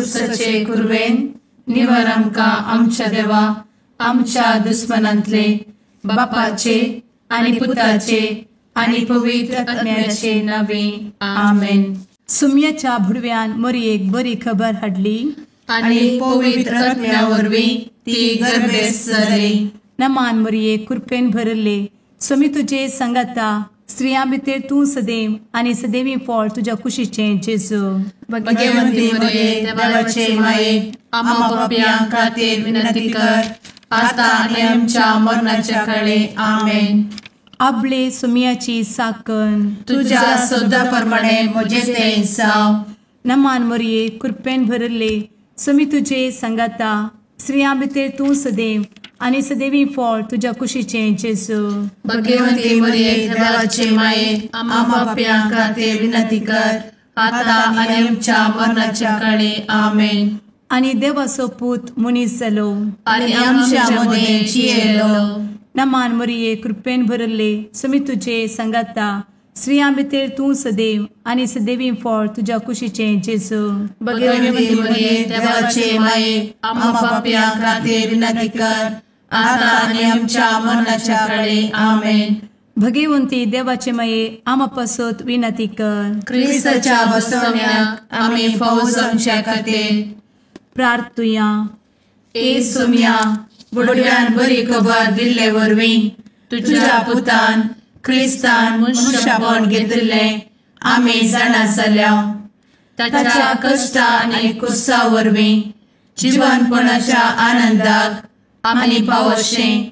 खुर्सचे कुर्वेन निवार आमकां आमच्या देवा आमच्या दुस्मनांतले बापाचे आनी पुताचे आनी पवित्र आत्म्याचे नावे आमेन. सुम्याच्या भुडव्यान मरियेक बरी खबर हाडली आनी पवित्र आत्म्या वरवीं ती गर्भेस जाली. नमान मरिये कृपेन भरले स्वामी तुजे संगाता स्त्रियां भितर तूं सदैव आनी सदैवी फळ तुज्या कुशीचे जेजू. भगवंती मरिये देवाचे माये आम्हा पाप्यां खातीर विनंती कर आता आनी आमच्या मरणाच्या काळी आमेन. आपले सुम्याची साकण तुझ्या सोदा प्रमाणे म्हजे ते जाव. नमान मरिये कृपेन भरले स्वामी तुजे संगाता स्त्रियां भितर तूं सदैव आनी सदैवी फळ तुज्या कुशीचे जेजू. भगवंती मरिये देवाचे माये आम्हा पाप्यां खातीर विनंती कर आता आनी आमच्या मरणाच्या काळी आमेन. आनी देवाचो पूत मनीस जालो आनी आमच्या मदीं जियेलो. नमान मरिये कृपेन भरले स्वामी तुजे संगाता स्त्रियां भितर तूं सदैव आनी सदैवी फळ तुज्या कुशीचे जेजू. भगवंती मरिये देवाचे माये आम्हा पाप्यां खातीर विनंती कर आता आनी आमच्या मरणाच्या काळी आमेन. भगवंती देवाचे माये आमा पासत विनंती कर. क्रिस्ताच्या बसवण्याक आमी फावो जावचे खातीर प्रार्थुया. ए सुम्या बुडव्यान बरी खबर दिल्ले वरवीं तुज्या पुतान क्रिस्तान मनशापण घेतिल्ले आमी जाणा जाल्या. ताच्या कश्टा आनी कुर्सा वरवीं जिवनपणाच्या आनंदाक आमी पावोशें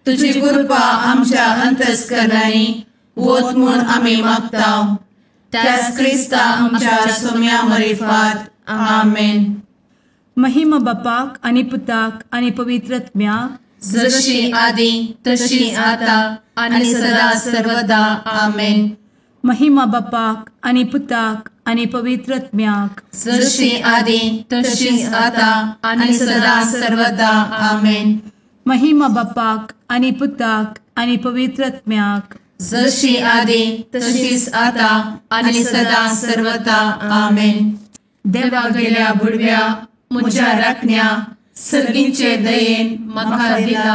तुजी कृपा आमच्या अंतस्करणांनी वोत म्हूण आमी मागतां. त्याच क्रिस्ता आमच्या सुम्या मरिफात आमेन. महिमा बापाक आनी पुताक आनी पवित्र आत्म्याक जशी आदी तशी आता आनी सदा सर्वदा आमेन. महिमा बापाक आनी पुताक आनी पवित्र आत्म्याक जशी आदी तशी आता आनी सदा सर्वदा आमेन. महिमा बापाक आनी पुताक आनी पवित्र आत्म्याक जशी आदी तशीच आता आनी सदा सर्वदा आमेन. देवा गेल्या बुडव्या म्हज्या राखण्या सर्गींचे दयेन म्हाका दिला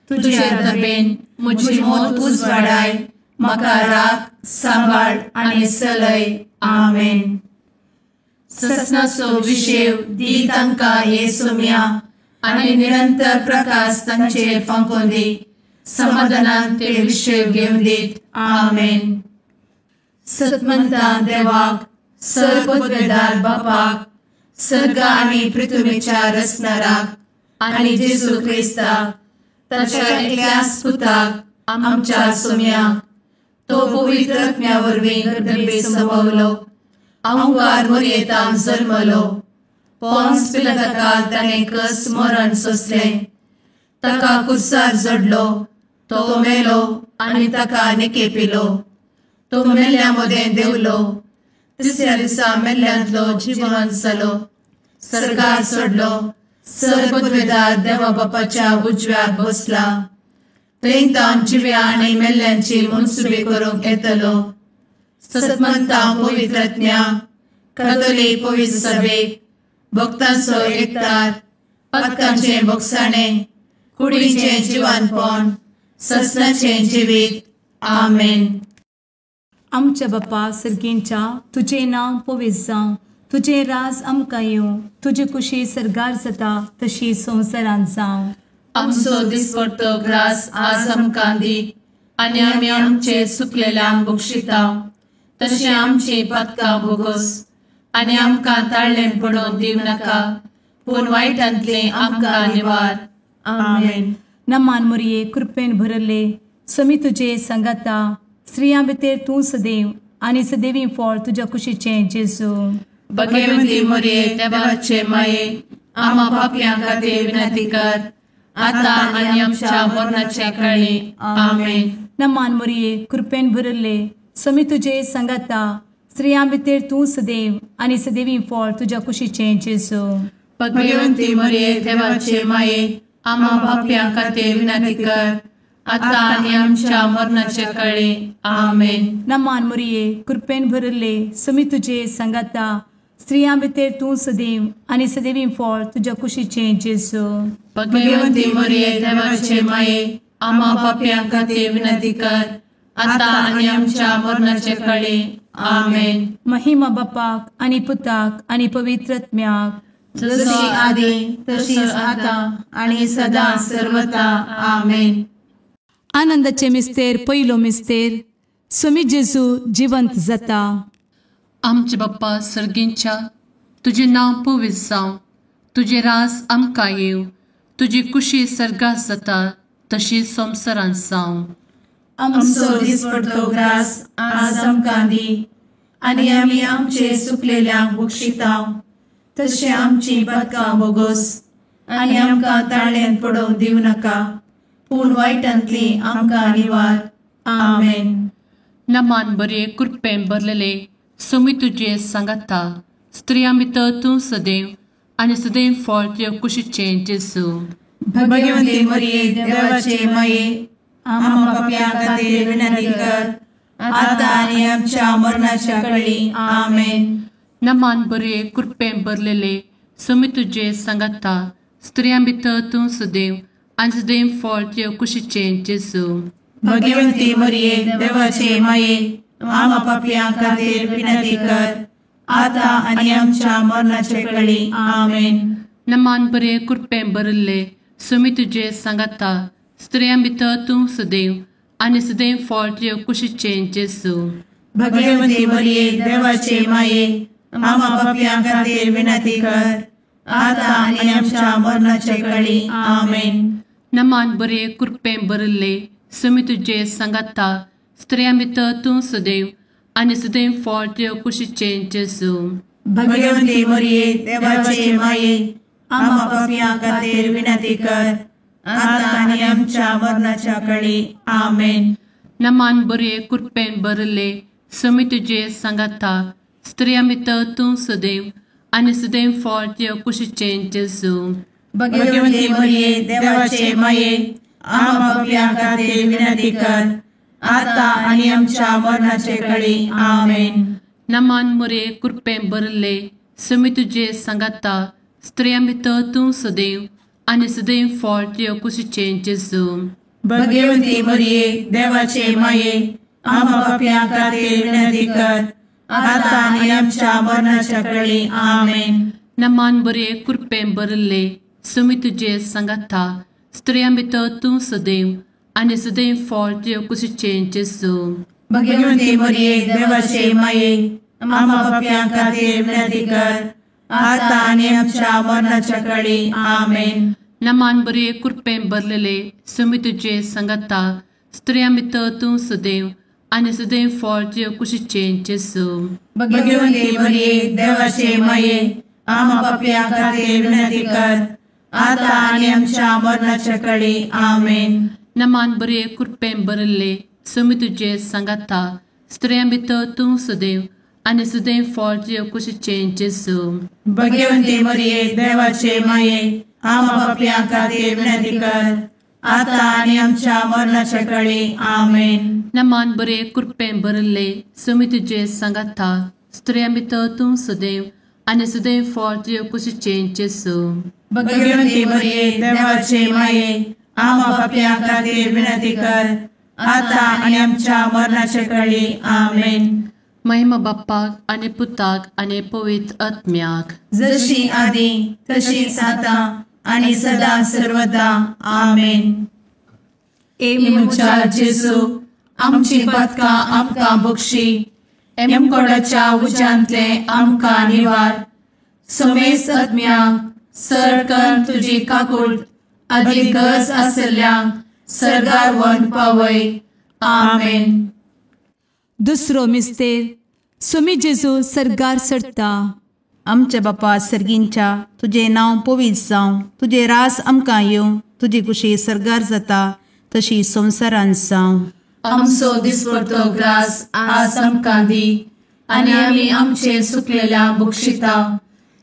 तुजे दबेन म्हजी मोत उजवाडाय म्हाका राख सांबाळ आनी चलय आमेन. ससनाचो विशेव दी तांकां ये सुम्या आनी निरंतर प्रकाश तांचेर फांकून दी. समाधानान ते विशेव घेवन दीत आमेन. सतमंता देवाक सर्वपदवेदार बापाक सर्ग आनी पृथ्वीच्या रचणाराक आनी जेजू क्रिस्ताक ताच्या एकल्याच पुताक आमच्या सुम्याक तो पवित्र आत्म्या वरवीं गर्भे संभवलो. अंगार मरियेंतान जल्मलो. पोन्स पिलाताकाल ताणें कस मरण सोंसलें. ताका कुर्सार जडलो. तो मेलो आनी ताका निकेपिलो. तो मेल्ल्या मदें देंवलो. तिसऱ्या दिसा मेल्ल्यांतलो जिवंत जालो. सर्गार चडलो. सर्वपदवेदार देवा बापाच्या उजव्याक बसला. थंयतान जिव्या आनी मेल्ल्यांची मनसुबी करूंक येतलो. सतमंता पवित्र आत्म्या कातोलीक पवित्र सभेक भक्तांचो एकठार पातकांचे भोगसाणें कुडीचें जिवनपण ससनाचें जिवीत आमेन. आमच्या बापा सर्गींच्या तुझे नांव पवित्र जावं. तुझे राज आमकां येवं. तुजी कुशी सर्गार जाता तशी संवसारांत जावं. आमचो दिसपडटो ग्रास आज आमकां दी आनी आमी आमचे चुकलेल्यांक बक्षिता तशें आमची पातकां भोगोस आनी आमकां ताळ्ळें पडोवन दिव नाका पूण वायटांतलें आमकां निवार आमेन. नमान मरिये कृपेन भरले स्वामी तुजे संगाता स्त्रियां भितर तूं सदैव आनी सदैवी फळ तुज्या कुशीचें जेजू. भगवंती मरिये देवाचे माये आम्हा पाप्यां खातीर विनंती कर आता आनी आमच्या मरणाच्या काळी आमेन. नमान मरिये कृपेन भरले स्वामी तुजे संगाता स्त्रियां भितर तूं सदैव आनी सदैवी फळ तुज्या कुशीचें जेजू. भगवंती मरिये देवाचे माये आम्हा पाप्यां खातीर विनंती कर आता आनी आमच्या मरणाच्या काळी आमेन. नमान मरिये कृपेन भरले स्वामी तुजे संगाता स्त्रियां भितर तूं सदैव आनी सदैवी फळ तुज्या कुशीचें जेजू. भाग्यवंती मरिये देवाचे माये, आम्हा पाप्यां खातीर विनंती कर, आता आनी आमच्या मरणाचे काळी. आमेन. महिमा बापाक आनी पुताक आनी पवित्रत्म्याक, जशी आदी तशीच आता आणि सदा सर्वदा. आमेन. आनंदाचे मिस्तेर पयलो मिस्तेर, स्वामी जेजू जिवंत जाता. आमचे बाप्पा सर्गींच्या, तुझे नाव पवित्र जावं, तुझे रास आमकां येव, तुजी कुशी सर्गात जाता तशी संवसारांत जावं. आमचो दिसपडटो ग्रास आज आमकां दी, आनी आमी आमचे चुकलेल्यांक बक्षितांव, तशें आमची पातकां बोगोस आनी आमकां ताळ्यान पडोवंक दिवं नाका, पूण वायटांतली आमकां निवार. आमेन. नमान बरे कृपेन भरलेले सोमी तुझे सांगाता, स्त्रियां भितर तूं सदैव आनी सदैव फळ तुज्या कुशीचें जेजू. भाग्यवंती मरिये देवाचे माये, आम्हा पाप्यां खातीर विनंती कर, आता आनी आमच्या मरणाच्या काळी. आमेन. नमान बरे कृपेन भरलेले सोमी तुझे सांगाता, स्त्रियां भितर तूं सदैव आनी सदैव फळ तुज्या कुशीचें जेजू. भाग्यवंती मरिये देवाचे माये, आम्हा पाप्यां खातीर विनंती कर, आता आनी आमच्या मरणाचे काळी. आमेन. नमान बरे कृपेन भरले सोमी तुझे सांगाता, स्त्रियां भितर तूं सदैव आनी सदैव फळ तुज्या कुशीचें जेजू. भाग्यवंती मरिये देवाचे माये, आम्हा पाप्यां खातीर विनंती कर, आता आनी आमच्या मरणाचे काळी. आमेन. नमान बरे कृपेन भरले सोमी तुझे सांगाता, स्त्रियां भितर तूं सदैव आनी सदैव फळ तुज्या कुशीचें जेजू. भाग्यवंती मरिये देवाचे माये, आम्हा पाप्यां खातीर विनंती कर, आता आनी आमच्या मरणाच्या काळी. आमेन. नमान बरे कृपेन भरले सोमी तुझे सांगाता, स्त्रियां भितर तूं सदैव आनी सदैव फळ तुज्या कुशीचें जेजू. भाग्यवंती मरिये देवाचे माये, आम्हा पाप्यां खातीर विनंती कर, आता आनी आमच्या मरणाचे काळी. आमेन. नमान बरे कृपेन भरले सोमी तुझे सांगाता, स्त्रियां भितर तूं सदैव आनी सदैव फळ तुज्या कुशीचें जेजू. भाग्यवंती मरिये देवाचे माये, आम्हा पाप्यां खातीर विनंती कर, आता आनी आमच्या मरणाच्या काळी. आमेन. नमान बरे कृपेन भरले सोमी तुझे सांगाता, स्त्रियां भितर तूं सदैव आनी सदैव फळ तुज्या कुशीचें जेजू. भाग्यवंती मरिये देवाचे माये, आम्हा पाप्यां खातीर विनंती कर, आता आनी आमच्या मरणाच्या काळी. आमेन. नमान बरे कृपेन भरलेले सोमी तुझे सांगाता, स्त्रियां भितर तूं सदैव आनी सदैव फळ तुज्या कुशीचें जेजू. भाग्यवंती मरिये देवाचे माये, आम्हा पाप्यां खातीर विनंती कर, आता आनी आमच्या मरणाच्या काळी. आमेन. नमान बरे कृपेन भरले सोमी तुझे सांगाता, स्त्रियां भितर तूं सदैव आनी सदैव फळ तुज्या कुशीचें जेजू. भाग्यवंती मरिये देवाचे माये, आम्हा पाप्यां खातीर विनंती कर, आता आनी आमच्या मरणाच्या काळी. आमेन. नमान बरे कृपेन भरले सोमी तुझे सांगाता, स्त्रियां भितर तूं सदैव आनी सदैव फळ तुज्या कुशीचें जेजू. भाग्यवंती मरिये देवाचे माये, आम्हा पाप्यां खातीर विनंती कर, आता आनी आमच्या मरणाच्या काळी. आमेन. महिमा बाप्पाक आनी पुताक आनी पवित्र आत्म्याक, जशी आदी तशीच आता आनी सदा सर्वदा. आमेन. मुचा जेजू, आमची पातकां आमकां बक्षी, एमकोडाच्या उज्यांतले आमकां निवार. समेस्त आत्म्यांक सडकन तुजी काकूट, अधिक गरज आसल्ल्यांक सर्गार व्हरून पावय. आमेन. दुसरो मिस्तेर, स्वामी जेजू सर्गार सरता. आमच्या बापा सर्गींच्या, तुझे नाव पवित्र जावं, तुझे रास आमकां येवं, तुजी कुशी सर्गार जाता तशी संवसारांत जावं. आमचो दिसपडटो ग्रास आज आमकां दी, आनी आमी आमचे चुकलेल्यांक बक्षितांव,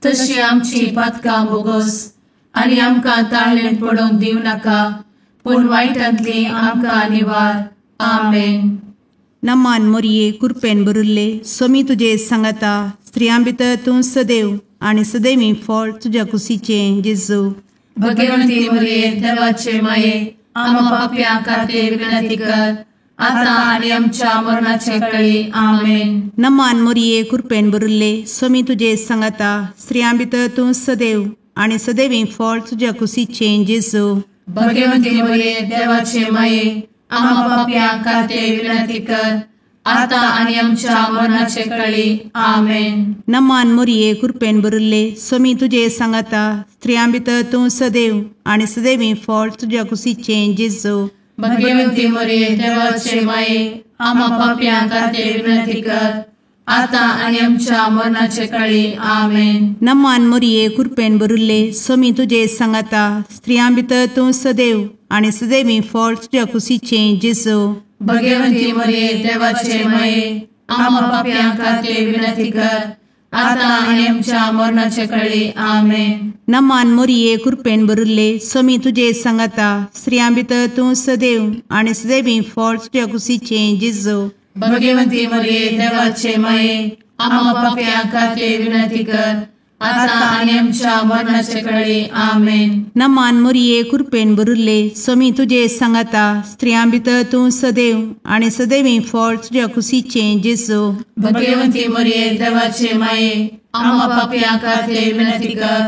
तशी आमची पातकां बोगोस आनी आमकां ताळ्यान पडोवंक दिवं नाका, पूण वायटांतली आमकां निवार. आमेन. नमान मोरये कृपेन बरुल्ले स्वामी तुझे सांगाता स्त्रियां भितर तूं सदैव आणि सदैवी फळ तुझ्या कुशीचे जेजू. भगवंती मरिये देवाचे माये आम्हा पाप्या खातीर विनंती कर आता आणि आमच्या मरणाचे वेळी आमेन. नमान मोरये कृपेन बरुल्ले स्वामी तुझे सांगाता स्त्रियां भितर तूं सदैव आणि सदैवी फळ तुझ्या कुशीचे जेजू. भगवंती मरिये देवाचे माये आम्हा पाप्या खातीर विनंती कर आता आणि आमच्या मरणाचे वेळी आमेन. नमान मोरये कृपेन बरुल्ले स्वामी तुझे सांगाता स्त्रियां भितर तूं सदैव आणि सदैवी फळ तुझ्या कुशीचे जेजू. भगवंती मरिये देवाचे माये आम्हा पाप्या खातीर विनंती कर आता आणि आमच्या मरणाचे वेळी आमेन. नमान मोरये कृपेन बरुल्ले स्वामी तुझे सांगाता स्त्रियां भितर तूं सदैव आणि सदैवी फळ तुझ्या कुशीचे जेजू. भगवंती मरिये देवाचे माये आम्हा पाप्या खातीर विनंती कर आता आणि आमच्या मरणाचे वेळी आमेन. नमान मोरये कृपेन बरुल्ले स्वामी तुझे सांगाता स्त्रियां भितर तूं सदैव आणि सदैवी फळ तुझ्या कुशीचे जेजू. भगवंती मरिये देवाचे माये आम्हा पाप्या खातीर विनंती कर आता आणि आमच्या मरणाचे वेळी आमेन. नमान मोरये कृपेन बरुल्ले स्वामी तुझे सांगाता स्त्रियां भितर तूं सदैव आणि सदैवी फळ तुझ्या कुशीचे जेजू. भगवंती मरिये देवाचे माये आम्हा पाप्या खातीर विनंती कर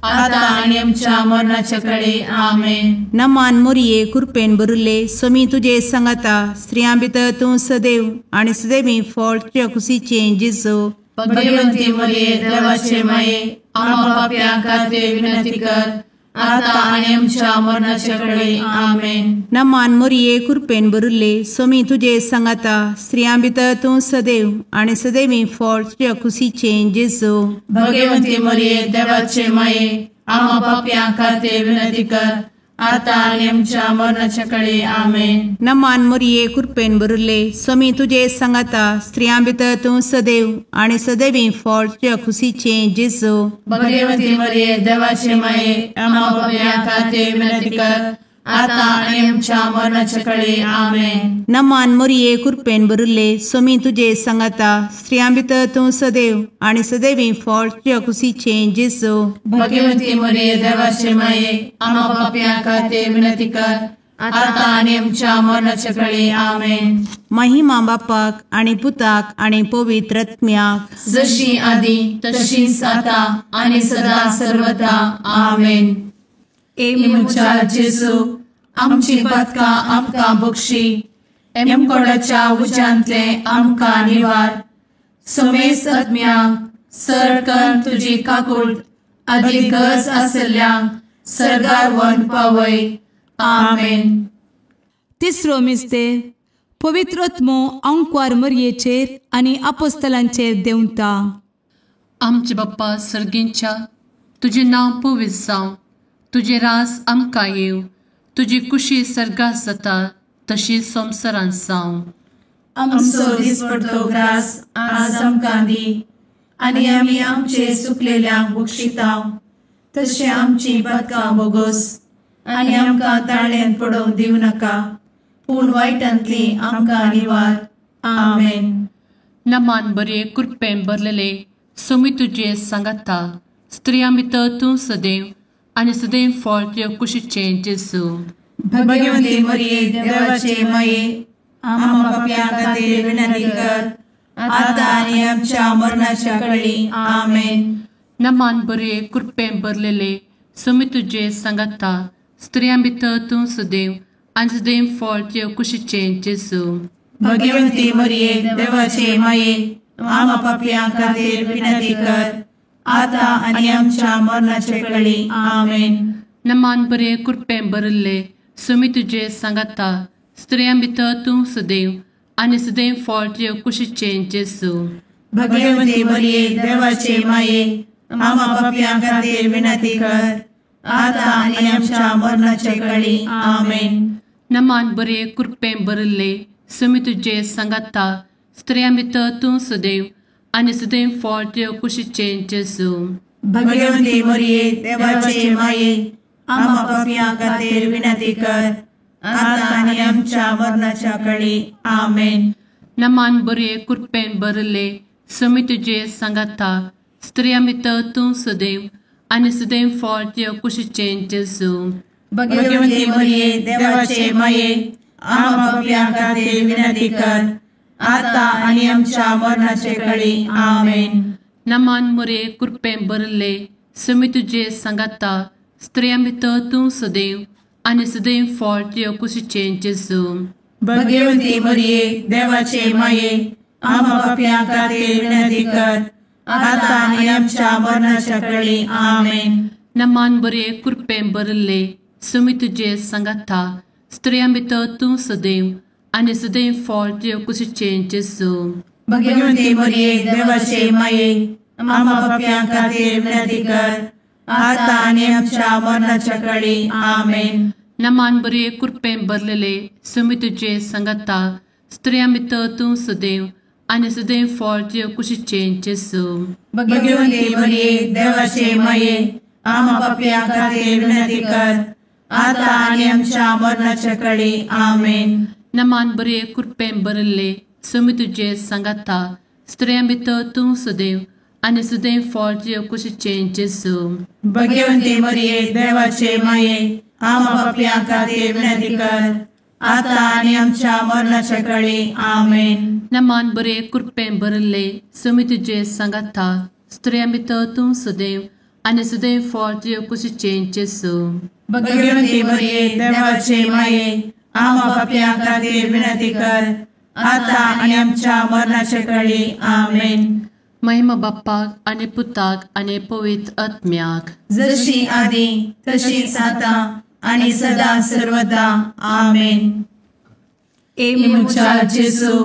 आता आणि आमच्या मरणाचे वेळी आमेन. नमान मोरये कृपेन बरुल्ले स्वामी तुझे सांगाता स्त्रियां भितर तूं सदैव आणि सदैवी फळ तुझ्या कुशीचे जेजू. भगवंती मरिये देवाचे माये आम्हा पाप्या खातीर विनंती कर आता आणि आमच्या मरणाचे वेळी आमेन. नमान मोरये कृपेन बरुल्ले स्वामी तुझे सांगाता स्त्रियां भितर तूं सदैव आणि सदैवी फळ तुझ्या कुशीचे जेजू. भगवंती मरिये देवाचे माये आम्हा पाप्या खातीर विनंती कर आता आणि आमच्या मरणाचे वेळी आमेन. नमान मोरये कृपेन बरुल्ले स्वामी तुझे सांगाता स्त्रियां भितर तूं सदैव आणि सदैवी फळ तुझ्या कुशीचे जेजू. भगवंती मरिये देवाचे माये आम्हा पाप्या खातीर विनंती कर आता आणि आमच्या मरणाचे वेळी आमेन. नमान मोरये कृपेन बरुल्ले स्वामी तुझे सांगाता स्त्रियां भितर तूं सदैव आणि सदैवी फळ तुझ्या कुशीचे जेजू. भगवंती मरिये देवाचे माये आम्हा पाप्या खातीर विनंती कर आता आणि आमच्या मरणाचे वेळी आमेन. महिमा बापाक आणि पुताक आणि पवित्र आत्म्याक जशी आधी तशीच आता आणि सदा सर्वदा आमेन. मुचा जेजू आमची पदका आमकां बक्षी एमकोडाच्या उज्यांतले आमकां निवार. समेस आत्म्यांक सरकन तुजी काकूट अधिक गरज आसल्ल्यांक सरगार वन पावय. आमेन. तिसरो मिस्तेर पवित्रत्मो अंकवार मरयेचेर आनी आपोस्तलांचेर देंवता. आमचे बाप्पा सर्गींच्या तुझे नांव पवित्र जावं, तुझे राज आमकां येव, तुजी कुशी सर्गात जाता तशी संवसारांत जावं. आमचो दिसपडटो ग्रास आज आमकां दी आनी आमी आमचे चुकलेल्यांक बक्षितांव. तशें आमची पदकां बोगोस आनी आमकां ताळ्यान पडोवंक दिवं नाका पूण वायटांतली आमकां निवार. आमेन. नमान बरे कृपेन भरलेले स्वामी तुझे सांगाता स्त्रियां भितर तूं सदैव आणि सदैव फळ तुझ्या कुशीचे जेजू. भगवंती मरिये देवाचे माये आम्हा पाप्यां खातीर विनंती कर आता आणि आमच्या मरणाच्या वेळी. आमेन. नमान बरे कृपेन भरलेले स्वामी तुझे सांगाता स्त्रियां भितर तूं सदैव आणि सदैव फळ तुझ्या कुशीचे जेजू. भगवंती मरिये देवाचे माये आम्हा पाप्यां खातीर विनंती कर आता आणि आमच्या मरणाचे वेळी. आमेन. नमान बरे कृपेन भरले स्वामी तुझे सांगाता स्त्रियां भितर तूं सदैव आणि सदैव फळ तुझ्या कुशीचे जेजू. भगवंती मरिये देवाचे माये आम्हा पाप्यां खातीर विनंती कर आता आणि आमच्या मरणाचे वेळी. आमेन. नमान बरे कृपेन भरले स्वामी तुझे सांगाता स्त्रियां भितर तूं सदैव आणि सदैव फळ तुझ्या कुशीचे जेजू. भगवंती मरिये देवाचे माये आम्हा पाप्यां खातीर विनंती कर आता आणि आमच्या मरणाच्या वेळी. आमेन. नमान बरे कृपेन भरले समी तुझे सांगाता स्त्रिया भितर तूं सदैव आनी सदैव फळ तुझ्या कुशीचें जेजू. भगवती मरिये देवाचे माये आम्हा पापियां खातीर विनंती कर आता आणि आमच्या मरणाचे काळी आमेन. नमान बरे कृपेन भरले समी तुझे सांगाता स्त्रिया भितर तूं सदैव आनी सदैव फळ तुझ्या कुशीचें जेजू. भगवती मरिये देवाचे माये आम्हा पापियां खातीर विनंती कर आता आणि आमच्या मरणाच्या काळी आमेन. नमान बरे कृपेन भरले समी तुझे सांगाता स्त्रिया भितर तूं सदैव आनी सदैव फळ तुझ्या कुशीचें जेजू. भगवती मरिये देवाचे माये आम्हा पापियां खातीर विनंती कर आता आणि आमच्या मरणाच्या काळी आमेन. नमान बरे कृपेन भरलेले समी तुझे सांगाता स्त्रिया भितर तूं सदैव आनी सदैव फळ तुझ्या कुशीचें जेजू. भगवती मरिये देवाचे माये आम्हा पापियां खातीर विनंती कर आता आणि आमच्या मरणाच्या काळी आमेन. नमान बरे कृपेन भरले समी तुझे सांगाता स्त्रिया भितर तूं सदैव आनी सदैव फळ तुझ्या कुशीचें जेजू. भगवती मरिये देवाचे माये आम्हा पापियां खातीर विनंती कर आता आणि आमच्या मरणाच्या काळी आमेन. नमान बरे कृपेन भरले समी तुझे सांगाता स्त्रिया भितर तूं सदैव आनी सदैव फळ तुझ्या कुशीचें जेजू. भगवती मरिये देवाचे माये आम्हा पापियां खातीर विनंती कर आता आणि आमच्या मरणाच्या काळी आमेन. महिमा बाप्पाक आनी पुताक आनी पवित्र आत्म्याक जशी आदी तशीच आता आणि सदा सर्वदा आमेन. मुचा जेजू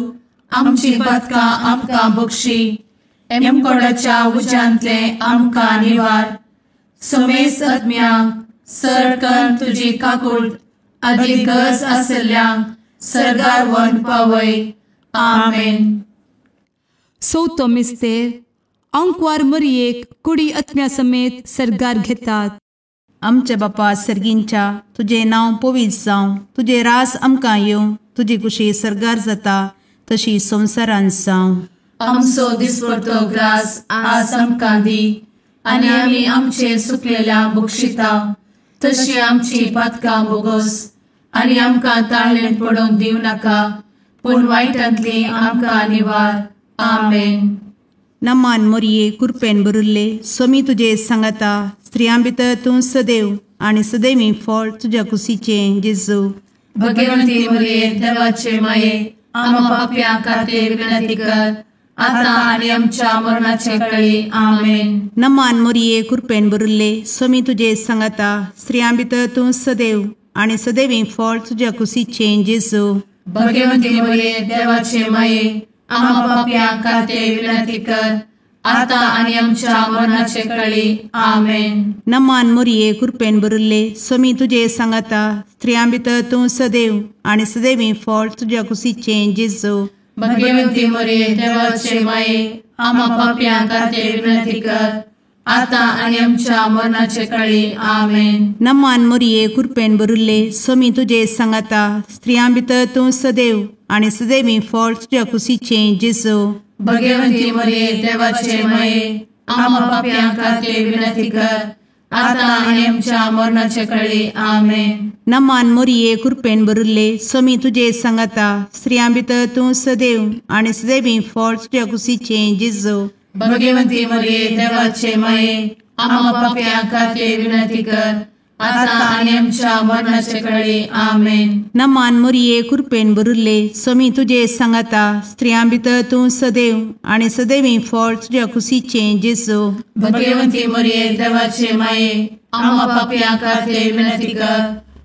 आमची पदकां आमकां बक्षी एमकोडाच्या उज्यांतले आमकां निवार. सोमेस आत्म्याक सरकन तुजी काकूट अधिक गरज आसल्यांक सरगार वन पावय. आमेन. चवथो मिस्तेर अंकवार मरियेक कुडी आत्म्या समेत सरगार घेतात. आमच्या बापा सर्गींच्या तुझे नांव पवित्र जावं, तुझे रास आमकां येवं, तुजी कुशी सरगार जाता तशी संवसारांत जावं. आमचो दिसपडटो ग्रास आज आमकां दी आनी आमी आमचे सुकलेल्यांक बक्षिता तशी आमची पदकां बोगोस आनी आमकां ताळ्ळेन पडोवन दिव नाका पूण वायटांतली आमकां निवार. आमेन. नमान मोरये कृपेन भरले समी तुझे सांगाता स्त्रियां भितर तूं सदैव आनी सदैवी फळ तुझ्या कुशीचें जेजू. भगवती मरिये देवाचे माये आम्हा पापियां खातीर विनंती कर आता आणि आमच्या मरणाचे काळी आमेन. नमान मोरये कृपेन भरले समी तुझे सांगाता स्त्रियां भितर तूं सदैव आनी सदैवी फळ तुझ्या कुशीचें जेजू. भगवती मरिये देवाचे माये आम्हा पापियां खातीर विनंती कर आता आणि आमच्या मरणाचे काळी आमेन. नमान मोरये कृपेन भरले समी तुझे सांगाता स्त्रियां भितर तूं सदैव आनी सदैवी फळ तुझ्या कुशीचें जेजू. भगवती मरिये देवाचे माये आम्हा पापियां खातीर विनंती कर आता आणि आमच्या मरणाचे काळी आमेन. नमान मोरये कृपेन भरले समी तुझे सांगाता स्त्रियां भितर तूं सदैव आनी सदैवी फळ तुझ्या कुशीचें जेजू. भगवती मरिये देवाचे माये आम्हा पापियां खातीर विनंती कर आता आणि आमच्या मरणाचे काळी आमेन. नमान मोरये कृपेन भरले समी तुझे सांगाता स्त्रियां भितर तूं सदैव आनी सदैवी फळ तुझ्या कुशीचें जेजू. भगवती मरिये देवाचे माये आम्हा पापियां खातीर विनंती कर आता आणि आमच्या मरणाचे काळी आमेन. नमान मोरये कृपेन भरले समी तुझे सांगाता स्त्रियां भितर तूं सदैव आनी सदैवी फळ तुझ्या कुशीचें जेजू. भगवती मरिये देवाचे माये आम्हा पापियां खातीर विनंती कर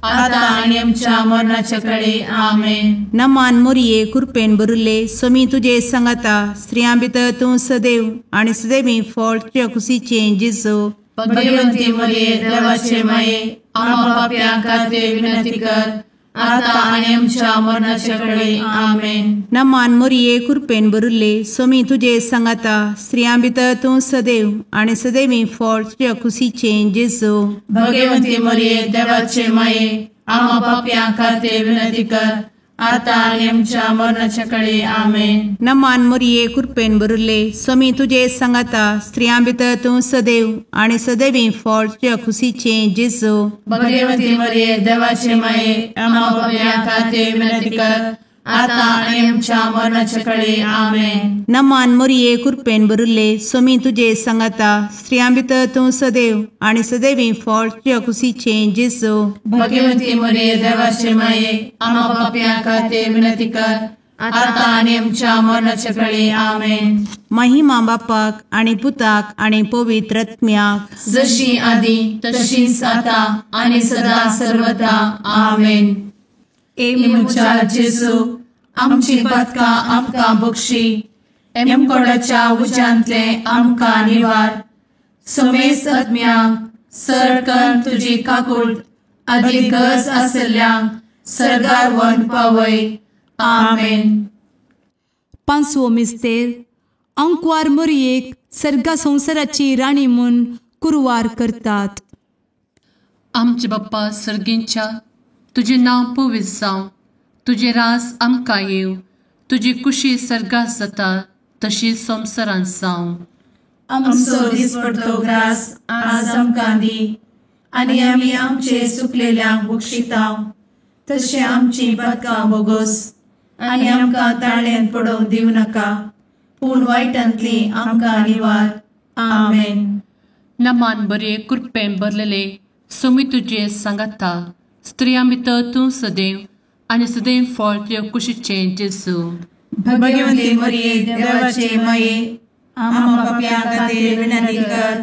आता आणि आमच्या मरणाच्या काळी आमेन. नमान मोरये कृपेन भरले समी तुझे सांगाता स्त्रियां भितर तूं सदैव आनी सदैवी फळ तुझ्या कुशीचें जेजू. भगवती मरिये देवाचे माये आम्हा पापियां खातीर विनंती कर आता आणि आमच्या मरणाच्या काळी आमेन. नमान मोरये कृपेन भरले समी तुझे सांगाता स्त्रियां भितर तूं सदैव आनी सदैवी फळ तुझ्या कुशीचें जेजू. भगवती मरिये देवाचे माये आम्हा पापियां खातीर विनंती कर आता आणि आमच्या मरणाच्या काळी आमेन. नमान मोरये कृपेन बरुल्ले स्वामी तुझे सांगाता स्त्रियां भितर तूं सदैव आणि सदैवी फळ तुझ्या खुशीचे जेजू. भगवती मरिये देवाचे माये आम्हा पाप्यां खातीर विनंती कर, आता आणि आमच्या मरणाच्या काळी आमेन. नमान मोरये कृपेन बरुल्ले स्वामी तुझे सांगाता स्त्रियां भितर तूं सदैव आणि सदैवी फळ तुझ्या खुशीचे जेजू. भगवती मरिये देवाचे माये आम्हा पाप्यां खातीर विनंती कर, आता आणि आमच्या मरणाच्या काळी आमेन. महिमा बापाक आणि पुताक आणि पवित्र आत्म्याक, जशी आधी तशीच आता आणि सदा सर्वदा आमेन. ए मुचा जेजू, आमची पदकां आमकां बक्षी, एमकोडाच्या उज्यांतले आमकां निवार. समेस्त आत्म्यांक सरकन तुजी काकूट अधिक गरज आसल्ल्यांक सरगार वन पावय. आमेन. पांचवो मिस्तेर अंकवार मरयेक सर्गा संवसाराची राणी म्हूण कुरवार करतात. आमचे बाप्पा सर्गींच्या तुझे नांव पवित्र जावं, तुझे रास आमकां येव, तुजी कुशी सर्गास जाता तशी संवसारांत जावं. आमचो दिसपडटो ग्रास आज आमकां दी, आनी आमी आमचे चुकलेल्यांक बक्षितांव. तशें आमची पदकां बोगोस आनी आमकां ताळ्यान पडोवंक दिवं नाका, पूण वायटांतली आमकां निवार. आमेन. नमान बरे कृपेन भरलेले सोमी तुझे सांगाता स्त्रियां भितर तूं सदैव आणि सदैव फळ तुझ्या कुशीचे जेजू. भगवती मरिये देवाचे माये आम्हा पाप्यां खातीर विनंती कर,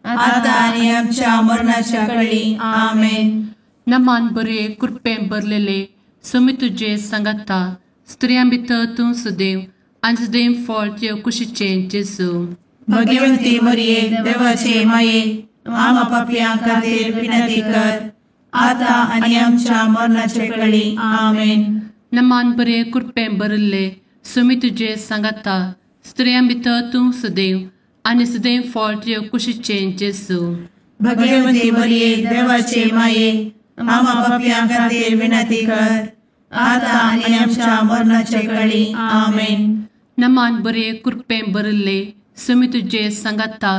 आता आनी आमच्या मरणाच्या काळी आमेन. नमान बरे कृपेन भरलेले सोमी तुझे सांगाता स्त्रियां भितर तूं सदैव आणि सदैव फळ तुझ्या कुशीचे जेजू. भगवती मरिये देवाचे माये आम्हा पाप्यां खातीर विनंती कर, आता आनी आमच्या मरणाच्या काळी आमेन. नमान बरे कृपेन भरले सोमी तुझे सांगाता स्त्रियां भितर तूं सदैव आणि सदैव फळ तुझ्या कुशीचे जेजू. भगवती मरिये देवाचे माये आम्हा पाप्यां खातीर विनंती कर, आता आनी आमच्या मरणाच्या काळी आमेन. नमान बरे कृपेन भरले सोमी तुझे सांगाता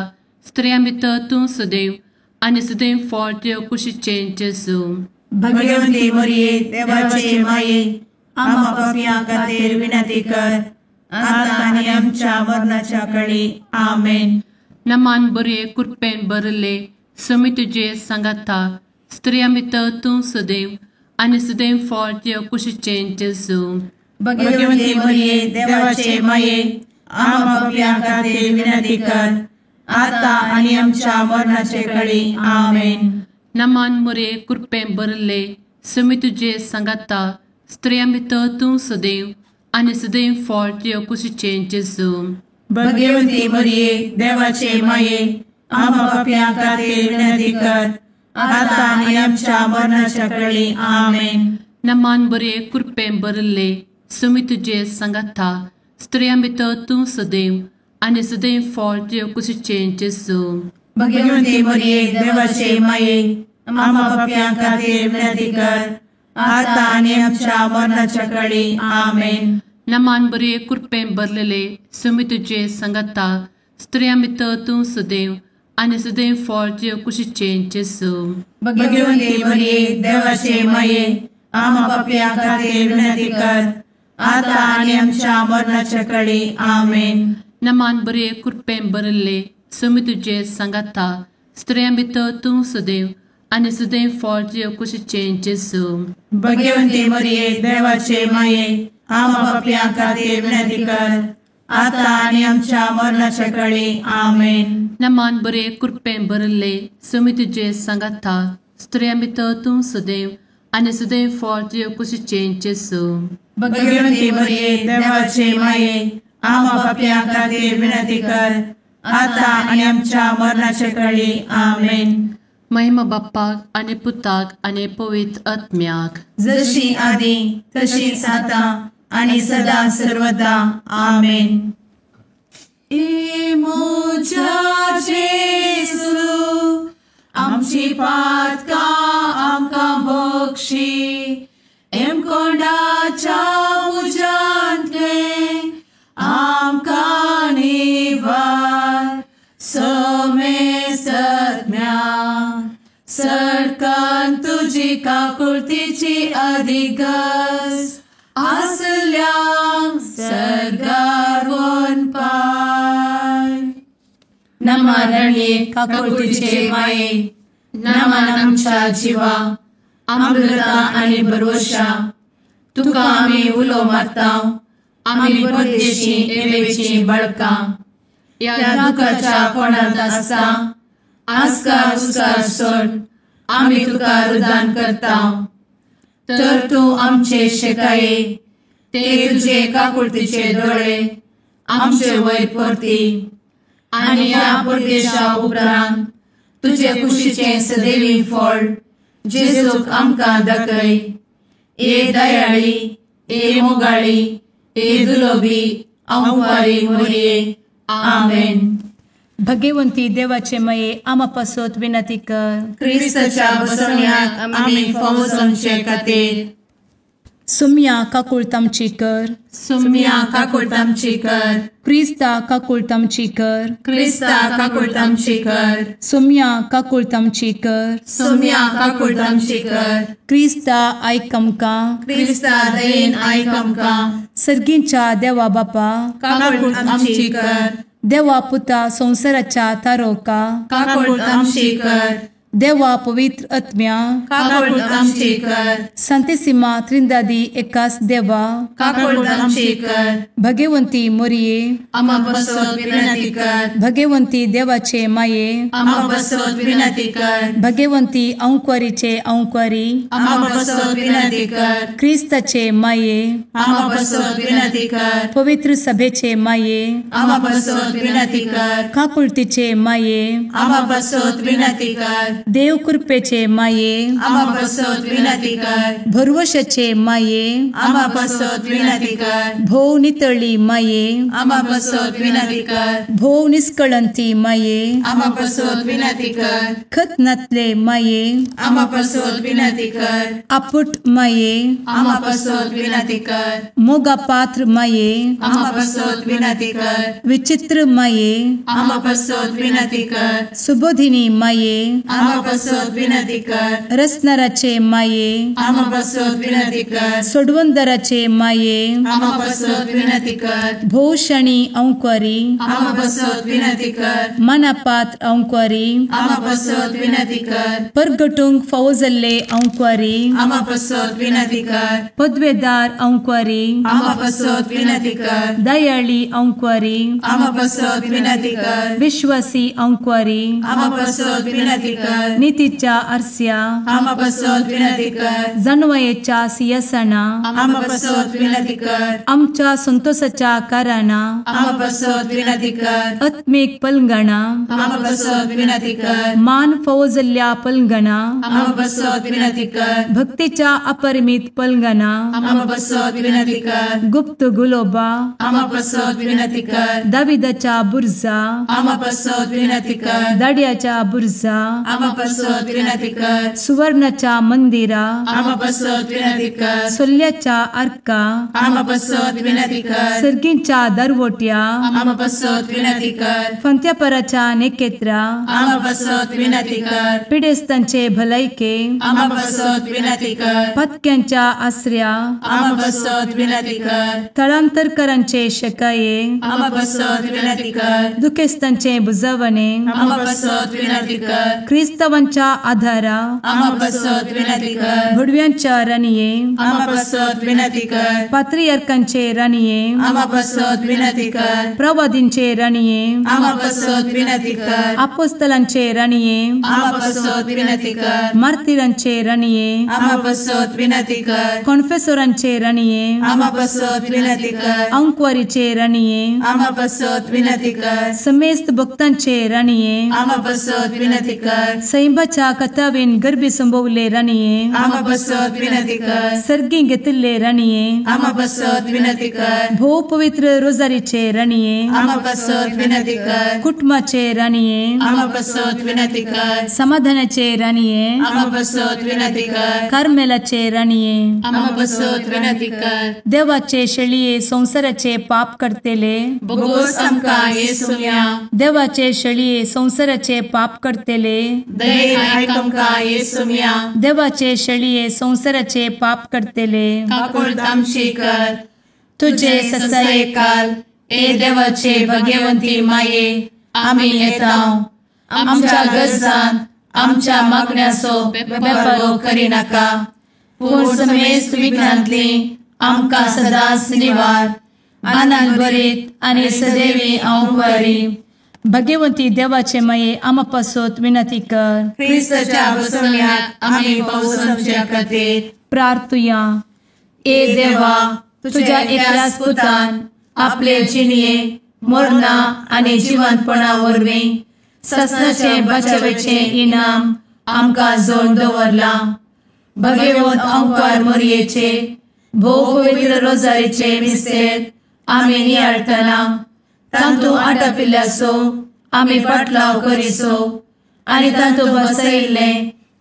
स्त्रियां भितर तूं सदैव आणि सदैव फळ तुझ्या कुशीचे जेजू. भगवती मरिये देवाचे माये आम्हा पाप्यां खातीर विनंती कर, आता आनी आमच्या मरणाच्या काळी आमेन. नमान बरे कृपेन भरले सोमी तुझे सांगाता स्त्रियां भितर तूं सदैव आणि सदैव फळ तुझ्या कुशीचे जेजू. भगवती मरिये देवाचे माये आम्हा पाप्यां खातीर विनंती कर, आता आनी आमच्या मरणाच्या काळी आमेन. नमान बरे कृपेन भरले सोमी तुझे सांगाता स्त्रियां भितर तूं सदैव आणि सदैव फळ तुझ्या कुशीचे जेजू. भगवती मरिये देवाचे माये आम्हा पाप्यां खातीर विनंती कर, आता आनी आमच्या मरणाच्या काळी आमेन. नमान बरे कृपेन भरले सोमी तुझे सांगाता स्त्रियां भितर तूं सदैव आणि सदैव फळ तुझ्या कुशीचे जेजू. भगवती मरिये देवाचे माये आम्हा पाप्यां खातीर विनंती कर, आता आनी आमच्या मरणाच्या काळी आमेन. नमान बरे कृपेन भरलेले सोमी तुझे सांगाता स्त्रियां भितर तूं सदैव आणि सदैव फळ तुझ्या कुशीचे जेजू. भगवती मरिये देवाचे माये आम्हा पाप्यां खातीर विनंती कर, आता आनी आमच्या मरणाच्या काळी आमेन. नमान बरे कृपेन भरले सोमी तुझे सांगाता स्त्रियां भितर तूं सदैव आणि सदैव फळ तुझ्या कुशीचे जेजू. भगवती मरिये देवाचे माये आम्हा पाप्यां खातीर विनंती कर, आता आनी आमच्या मरणाच्या काळी आमेन. नमान बरे कृपेन भरले सोमी तुझे सांगाता स्त्रियां भितर तूं सदैव आणि सदैव फळ तुझ्या कुशीचे जेजू. भगवती मरिये देवाचे माये आम्हा पाप्यां खातीर विनंती कर, आता आनी आमच्या मरणाच्या काळी आमेन. महिमा बाप्पाक आणि पुताक आणि पवित्र आत्म्याक, जशी आधी तशीच आता आणि सदा सर्वदा आमेन. ए मोजा जेजू आमची पातकां आमकां बक्षी, एम कोंडाच्या आमची काकुळतीची अधिगस आसल्यांक सरगार वन पाय. नमारणे काकुळतीचे माये नमान आमच्या जिवा अमृता आनी भरवशा तुका आमी उलो मारताव. आमी परदेशी एवेची बळकां या दुखाच्या कोणात आसता आस्कार उस्कार सोड आमी तुका रुदान करताव. तर तूं आमचे शेकाये ते तुझे काकुळतीचे दोळे आमचे वयर परती आनी या परदेशा उपरांत तुझे कुशीचे सदैवी फळ जेजूक आमकां दाखय. ए दयाळी ए मोगाळी ए दुलोबी अंवारी मोरये. आमेन. भगवंती देवाचे मये आमा पासत विनंती कर. क्रिस्ताच्या बसवण्याक आमी फावोसोनचे खातीर सुम्या काकुळतामची कर. सुम्या काकुळतामची कर. क्रिस्ता काकुळतामची कर. क्रिस्ता काकुळतामची कर. सुम्या काकुळतामची कर. सुम्या काकुळतामची कर. क्रिस्ता आयक आमकां. क्रिस्ता दयेन आयक आमकां. सर्गींच्या देवा बापा काकुळतामची कर. देवा पुता संसाराच्या तारोका काकुळतामची कर. देवा पवित्र आत्म्या काकुळतामची कर. संतेसिमा त्रिंदादी एकाच देवा काकुळतामची कर. भगवंती मोरये आमा बसोत विनंती कर. भगवंती देवाचे माये आमा बसोत विनंती कर. भगवंती अंक्वारीचे अंक्वारी आमा बसोत विनंती कर. क्रिस्ताचे माये आमा बसोत विनंती कर. पवित्र सभेचे माये आमा बसोत विनंती कर. काकुळतीचे माये आमा बसोत विनंती कर. देव कृपेचे माये आमा बसोत विनंती कर. भरवशाचे माये आमा बसोत विनंती कर. भोव नितळी माये आमा बसोत विनंती कर. भोव निष्कळंती माये आमा बसोत विनंती कर. खत नातले माये आमा बसोत विनंती कर. आपुट माये आमा बसोत विनंती कर. मोगा पात्र माये आमा बसोत विनंती कर. विचित्र माये आमा बसोत विनंती कर. सुबोधिनी माये आमा बसोत विनंती कर. रसनाराचे माये आमा बसोत विनंती कर. सोडवंदराचे माये आमा बसोत विनंती कर. भोवशणी अंक्वारी आमा बसोत विनंती कर. मनापात्र अंक्वारी आमा बसोत विनंती कर. परगटूंक फावो जाल्ले अंक्वारी आमा बसोत विनंती कर. पदवेदार अंक्वारी आमा बसोत विनंती कर. दयाळी अंक्वारी आमा बसोत विनंती कर. विश्वासी अंक्वारी आमा बसोत विनंती कर. नीतीच्या आरस्या आमा बसोत विनंती कर. जाणवयेच्या सिंहासना आमा बसोत विनंती कर. आमच्या संतोषाच्या काराना आमा बसोत विनंती कर. आत्मिक पलंगणा आमा बसोत विनंती कर. मान फावो जाल्ल्या पलंगणा आमा बसोत विनंती कर. भक्तीच्या अपरिमित पलंगणा आमा बसोत विनंती कर. गुप्त गुलोबा आमा बसोत विनंती कर. दाविदाच्या बुर्जा आमा बसोत विनंती कर. दाड्याच्या बुर्जा आमा बसोत विनंती कर. सुवर्णाच्या मंदिरा आमा बसोत विनंती कर. सोल्ल्याच्या अर्का आमा बसोत विनंती कर. सर्गींच्या दरवोट्या आमा बसोत विनंती कर. फंत्यापराच्या नेकेत्रा आमा बसोत विनंती कर. पिडेस्तांचे भलायके आमा बसोत विनंती कर. पथक्यांच्या आसऱ्या आमा बसोत विनंती कर. स्थळांतरकरांचे शेकाये आमा बसोत विनंती कर. दुखेस्तांचे बुजावणे आमा बसोत विनंती कर. ख्रिस्तवांच्या आधारा आमा बसोत विनंती कर. भडव्यांच्या राणीये आमा बसोत विनंती कर. पात्रियार्कांचे राणीये आमा बसोत विनंती कर. प्रवादींचे राणीये आमा बसोत विनंती कर. अपोस्तलांचे राणीये आमा बसोत विनंती कर. मार्तिरांचे राणीये आमा बसोत विनंती कर. कॉन्फेसोरांचे राणीये आमा बसोत विनंती कर. अंक्वारीचे राणीये आमा बसोत विनंती कर. समेस्त भक्तांचे राणीये आमा बसोत विनंती कर. सैंबाच्या कथावेन गर्भी संभवले राणीये आमा बसोत विनंती कर. सर्गी घेतले राणीये आमा बसोत विनंती कर. भो पवित्र रोजारीचे राणीये आमा बसोत विनंती कर. कुटुंबाचे राणीये आमा बसोत विनंती कर. समाधानाचे राणीये आमा बसोत विनंती कर. कार्मेलाचे राणीये आमा बसोत विनंती कर. देवाचे शळीये संसाराचे पाप करतेले बोगोस आमकां येसुया. देवाचे शळीये संसाराचे पाप करतेले दयेन आयक आमकां येसू मिया. देवाचे शेळये संवसाराचे पाप करतेले. काकूळट आमची कर. तुझे ससाये काल ए देवाचे भगवंती माये आमी येताव. आमच्या गरजान आमच्या मागण्याचो बेपागो करी नाका. पूण समेस्त विघ्नांतली आमकां सदांच निवार. आनंद बरीत आनी सदैवी आंवकारी. भगवंती देवाचे माये आमा पासत विनंती कर. क्रिस्ताच्या बसवण्यात आमी पावसाच्या खातीर प्रार्थुया. ए देवा, तुझ्या एकल्याच पुतान आपले जिणये मरणा आनी जिवंतपणा वरवीं ससनाचे बचावेचे इनाम आमकां जोड दवरला. भगवंत आंवकार मरयेचे भोव पवित्र रोजारीचे मिस्तेर आमी नियाळटना तांतू आटापिल्ल्याचो आमी फाटलाव करीचो आनी तांतू बसयिल्ले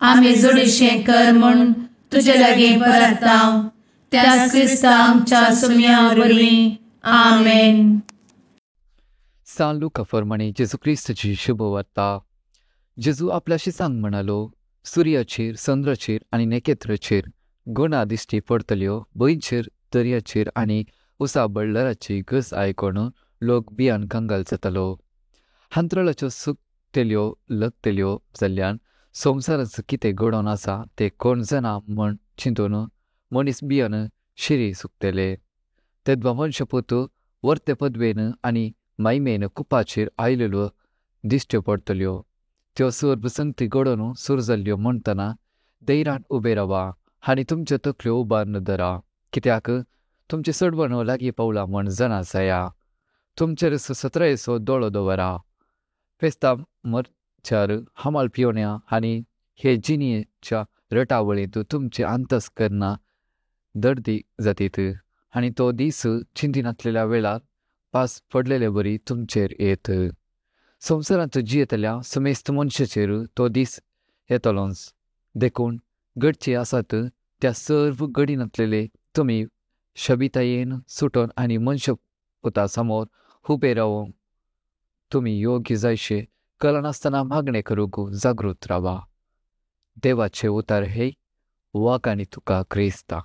आमी जोडीशें कर म्हूण तुजे लागीं परतांव. त्या क्रिस्ता आमच्या सुम्या वरवीं. आमेन. सान लुका फर्माणे जेजू क्रिस्ताची शुभ वार्ता. जेजू आपल्या शिसांक म्हणालो, सूर्याचेर, चंद्राचेर आनी नखेत्राचेर गुणा दिश्टी पडतल्यो. भुंयचेर, दर्याचेर आनी उसा बळ्ळराची घस आयकोन लोक भियान कंगाल जातालो. हांतराळाच्यो सुकतेल्यो लगतेल्यो जाल्ल्यान संवसाराचो कितें घडोवन आसा तें कोण जाणा म्हूण चिंतून मनीस भियान शिरी सुकतेले. तेदवा मनशापुतू वर्ते पदवेन आनी मायमेन कुपाचेर आयलेल्यो दिश्ट्यो पडटल्यो. त्यो सर्व संगती घडोवन सुर जाल्ल्यो म्हणटना धैर्यान उबे रावा आनी तुमच्यो तकल्यो उबारून धरा. कित्याक तुमचे सडवण लागीं पावला म्हूण जाणा जाया. तुमचेर सत्रायेचो दोळो दवरा. फेस्तां मरच्यार हमाल पियोण्या आनी हे जिणयेच्या रटावळींत तुमचे अंतस्करणां दर्दी जातीत आनी तो दीस चिंतिनासलेल्या वेळार पास पडलेले बरी तुमचेर येत. संवसारांत जियेतल्या समेस्त मनशाचेर तो दीस येतलोच. देखून घडचे आसात त्या सर्व घडीनातलेले तुमी शबितायेन सुटोन आनी मनशापुता समोर उबे रावून तुमी योग्य जायशे कळनासतना मागणे करूंक जागृत रावा. देवाचे उतार हे वाक आनी तुका क्रिस्ता.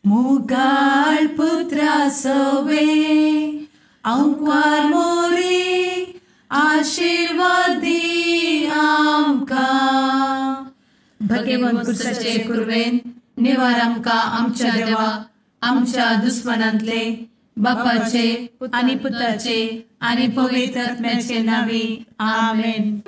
मुगाळ पुत्रा सवे आंवकार मोरी आशीर्वादी आमकां. भगवंत क्रिस्ताचे कुरवेन निवार आमकां आमच्या देवा आमच्या दुस्मनांतले बापाचे आनी पुताचे आनी पवित्र आत्म्याचे नावी. आमेन.